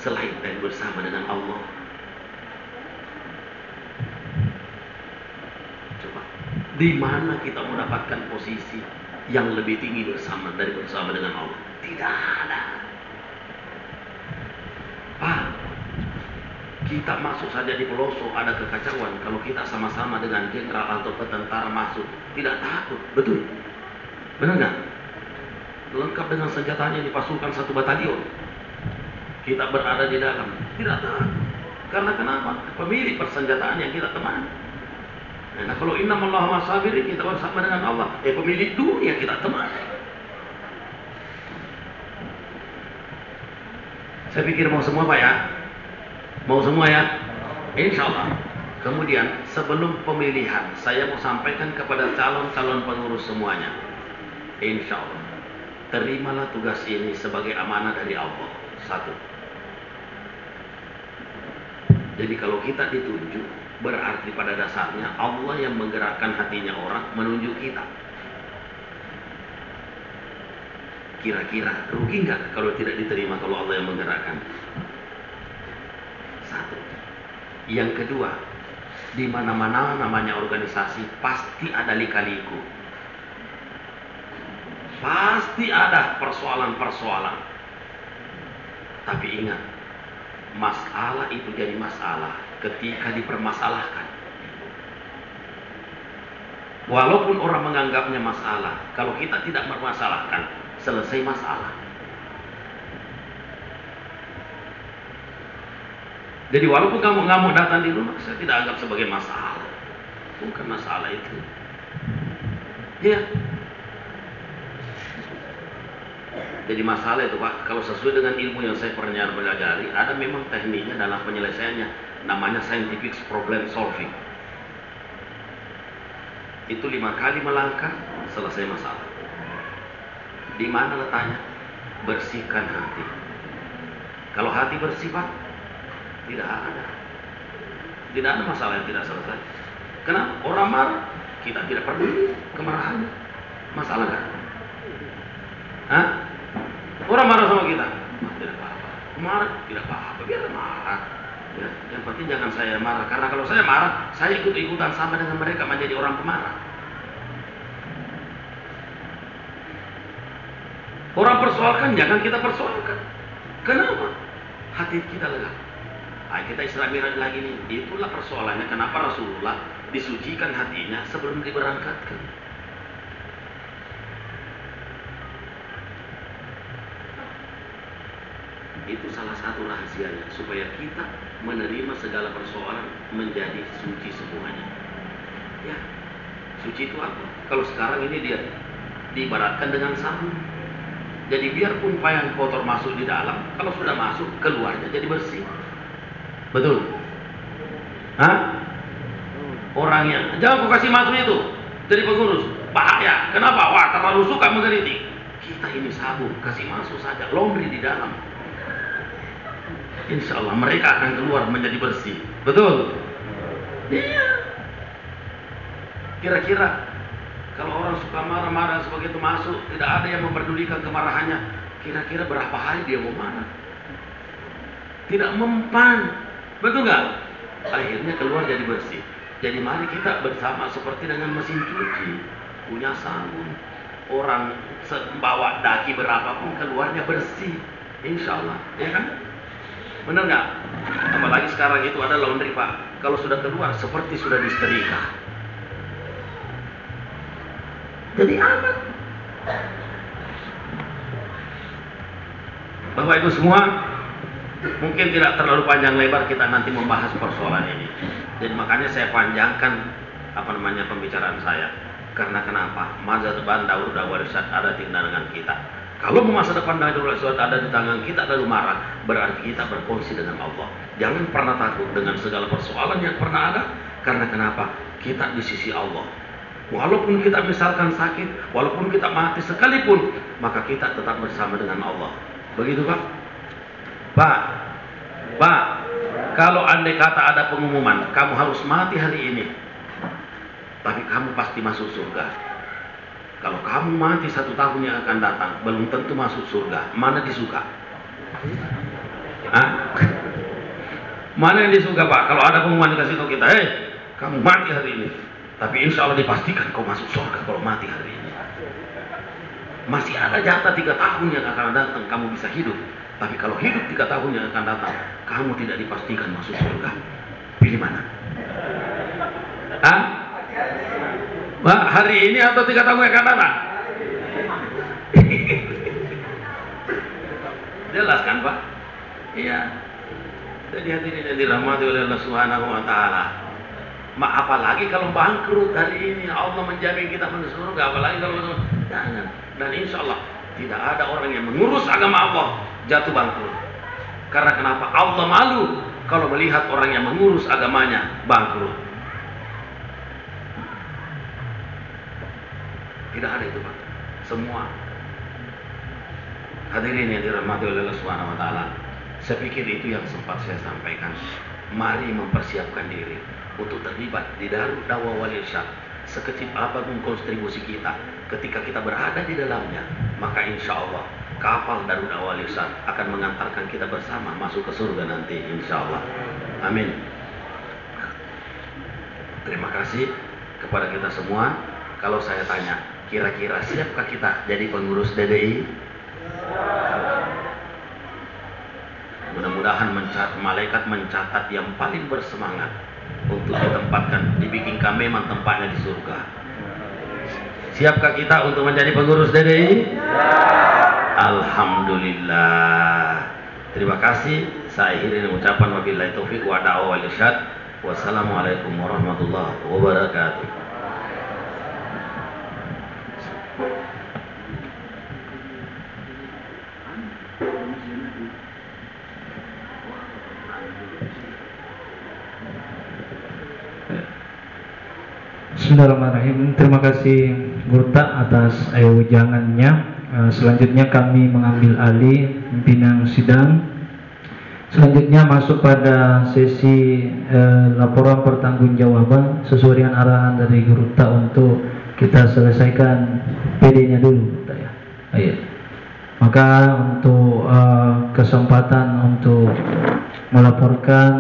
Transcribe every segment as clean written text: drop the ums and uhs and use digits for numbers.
selain dan bersama dengan Allah? Coba, di mana kita mendapatkan posisi yang lebih tinggi bersama dengan Allah? Tidak ada. Kita masuk saja di pelosok ada kekacauan. Kalau kita sama-sama dengan jenderal atau tentara masuk, tidak takut, betul? Benar nggak? Lengkap dengan senjatanya di pasukan 1 batalion. Kita berada di dalam, tidak takut. Karena kenapa? Pemilik persenjataan yang kita temani. Nah, kalau innallaha ma'as-sabirin, kita bersama dengan Allah. Pemilik dunia kita temani. Saya pikir mau semua Pak ya? Mau semua ya? Insya Allah. Kemudian sebelum pemilihan, saya mau sampaikan kepada calon-calon pengurus semuanya. Insya Allah, terimalah tugas ini sebagai amanah dari Allah. 1. Jadi kalau kita ditunjuk, berarti pada dasarnya Allah yang menggerakkan hatinya orang menunjuk kita. Kira-kira rugi nggak kalau tidak diterima kalau Allah yang menggerakkan? 1. Yang kedua, di mana-mana namanya organisasi pasti ada lika-liku, pasti ada persoalan-persoalan. Tapi ingat, masalah itu jadi masalah ketika dipermasalahkan. Walaupun orang menganggapnya masalah, kalau kita tidak bermasalahkan, selesai masalah. Jadi walaupun kamu nggak mau datang di rumah, saya tidak anggap sebagai masalah. Bukan masalah itu. Ya. Jadi masalah itu Pak, kalau sesuai dengan ilmu yang saya pernah pelajari, ada memang tekniknya dalam penyelesaiannya. Namanya scientific problem solving. Itu 5 kali melangkah, selesai masalah. Di mana letaknya? Bersihkan hati. Kalau hati bersih Pak, tidak ada masalah yang tidak selesai. Kenapa? Orang marah, kita tidak peduli kemarahannya. Masalah kan? Hah? Orang marah sama kita, tidak apa-apa. Marah, tidak apa-apa, biar marah. Ya, yang penting jangan saya marah, karena kalau saya marah, saya ikut-ikutan sama dengan mereka menjadi orang pemarah. Orang persoalkan, jangan kita persoalkan. Kenapa? Hati kita lega. Kita Isra Miraj lagi nih. Itulah persoalannya kenapa Rasulullah disucikan hatinya sebelum diberangkatkan. Itu salah satu rahasianya supaya kita menerima segala persoalan menjadi suci semuanya. Ya, suci itu apa? Kalau sekarang ini dia diibaratkan dengan sabun. Jadi biarpun yang kotor masuk di dalam, kalau sudah masuk keluarnya jadi bersih. Betul? Hah? Orangnya, jangan kau kasih masuk itu. Jadi pengurus, bahaya. Kenapa? Wah, terlalu suka mengkritik. Kita ini sabun, kasih masuk saja, laundry di dalam. Insya Allah mereka akan keluar menjadi bersih. Betul? Iya. Kira-kira kalau orang suka marah-marah sebegitu masuk, tidak ada yang memperdulikan kemarahannya. Kira-kira berapa hari dia mau marah? Tidak mempan. Betul nggak? Akhirnya keluar jadi bersih. Jadi mari kita bersama seperti dengan mesin cuci, punya sabun. Orang bawa daki berapapun keluarnya bersih, insya Allah, ya kan? Benar nggak? Apalagi sekarang itu ada laundry Pak. Kalau sudah keluar seperti sudah disetrika. Jadi aman. Bapak Ibu semua, mungkin tidak terlalu panjang lebar kita nanti membahas persoalan ini. Jadi makanya saya panjangkan pembicaraan saya. Karena kenapa? Masa depan Daud Warisat ada di tangan kita. Kalau masa depan Daud Warisat ada di tangan kita lalu marah, berarti kita berkongsi dengan Allah. Jangan pernah takut dengan segala persoalan yang pernah ada. Karena kenapa? Kita di sisi Allah. Walaupun kita misalkan sakit, walaupun kita mati sekalipun, maka kita tetap bersama dengan Allah. Begitu Pak? Pak, kalau andai kata ada pengumuman, kamu harus mati hari ini, tapi kamu pasti masuk surga. Kalau kamu mati 1 tahun yang akan datang, belum tentu masuk surga. Mana disuka? Hah? Mana yang di surga Pak? Kalau ada pengumuman dikasih tahu kita, kamu mati hari ini, tapi insya Allah dipastikan kau masuk surga kalau mati hari ini. Masih ada jatah 3 tahun yang akan datang kamu bisa hidup. Tapi kalau hidup 3 tahun yang akan datang, kamu tidak dipastikan masuk surga. Pilih mana? Pak, hari ini atau 3 tahun yang akan datang? Jelas kan Pak? Iya. Jadi hadirin yang dirahmati oleh Allah Subhanahu wa taala. Apalagi kalau bangkrut hari ini, Allah menjamin kita masuk surga, apalagi kalau jangan. Dan insya Allah tidak ada orang yang mengurus agama Allah jatuh bangkrut. Karena kenapa? Allah malu kalau melihat orang yang mengurus agamanya bangkrut. Tidak ada itu Pak. Semua hadirin yang dirahmati oleh Allah Subhanahu wa taala. Saya pikir itu yang sempat saya sampaikan. Mari mempersiapkan diri untuk terlibat di Darul Da'wah wal Irsyad. Sekecil apapun kontribusi kita, ketika kita berada di dalamnya, maka insya Allah kapal Darul Da'wah wal Irsyad akan mengantarkan kita bersama masuk ke surga nanti, insya Allah. Amin. Terima kasih kepada kita semua. Kalau saya tanya, kira-kira siapkah kita jadi pengurus DDI? Mudah-mudahan malaikat mencatat yang paling bersemangat untuk ditempatkan, dibikin kameman tempatnya di surga. Siapkah kita untuk menjadi pengurus DDI? Alhamdulillah. Terima kasih. Saya akhiri dengan ucapan wabillahi taufiq wa da'wah wal irsyad. Wassalamualaikum warahmatullahi wabarakatuh. Bismillahirrahmanirrahim. Terima kasih Gurta atas wejangannya. Selanjutnya kami mengambil alih pimpinan sidang. Selanjutnya masuk pada sesi laporan pertanggungjawaban sesuai dengan arahan dari Gurta untuk kita selesaikan PD-nya dulu, Gurta ya. Ayo. Maka untuk kesempatan untuk melaporkan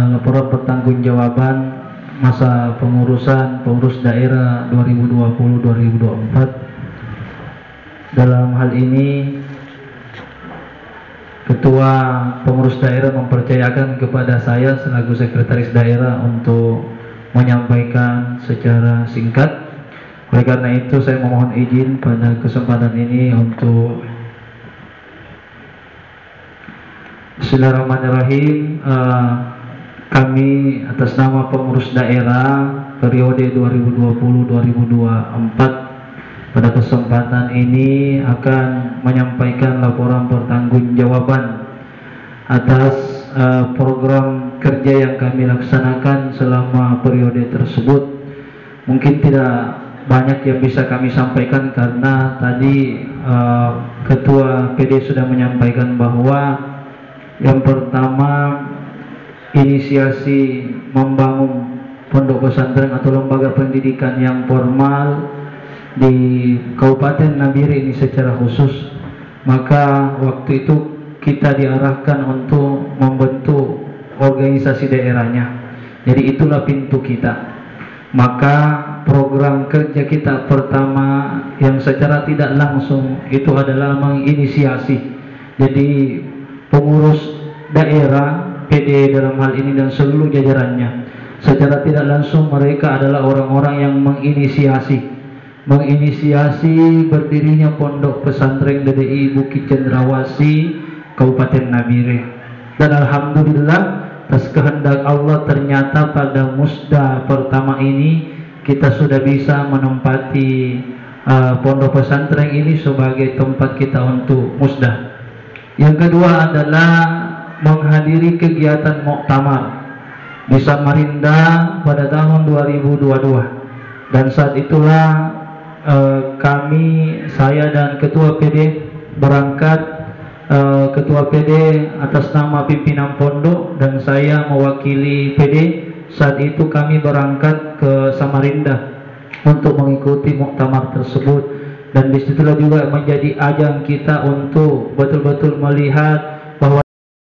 laporan pertanggungjawaban masa pengurusan pengurus daerah 2020-2024. Dalam hal ini Ketua Pengurus Daerah mempercayakan kepada saya selaku Sekretaris Daerah untuk menyampaikan secara singkat. Oleh karena itu saya memohon izin pada kesempatan ini untuk Bismillahirrahmanirrahim. Kami atas nama pengurus daerah periode 2020-2024 pada kesempatan ini akan menyampaikan laporan pertanggungjawaban atas program kerja yang kami laksanakan selama periode tersebut. Mungkin tidak banyak yang bisa kami sampaikan karena tadi Ketua PD sudah menyampaikan bahwa yang pertama, inisiasi membangun pondok pesantren atau lembaga pendidikan yang formal di Kabupaten Nabire ini secara khusus. Maka waktu itu kita diarahkan untuk membentuk organisasi daerahnya. Jadi itulah pintu kita. Maka program kerja kita pertama yang secara tidak langsung itu adalah menginisiasi. Jadi pengurus daerah PD dalam hal ini dan seluruh jajarannya secara tidak langsung mereka adalah orang-orang yang menginisiasi berdirinya pondok pesantren DDI Bukit Cendrawasih Kabupaten Nabire. Dan alhamdulillah atas kehendak Allah ternyata pada musda pertama ini kita sudah bisa menempati pondok pesantren ini sebagai tempat kita untuk musda. Yang kedua adalah menghadiri kegiatan muktamar di Samarinda pada tahun 2022, dan saat itulah saya dan Ketua PD berangkat. Ketua PD atas nama pimpinan pondok dan saya mewakili PD. Saat itu kami berangkat ke Samarinda untuk mengikuti muktamar tersebut, dan disitulah juga menjadi ajang kita untuk betul-betul melihat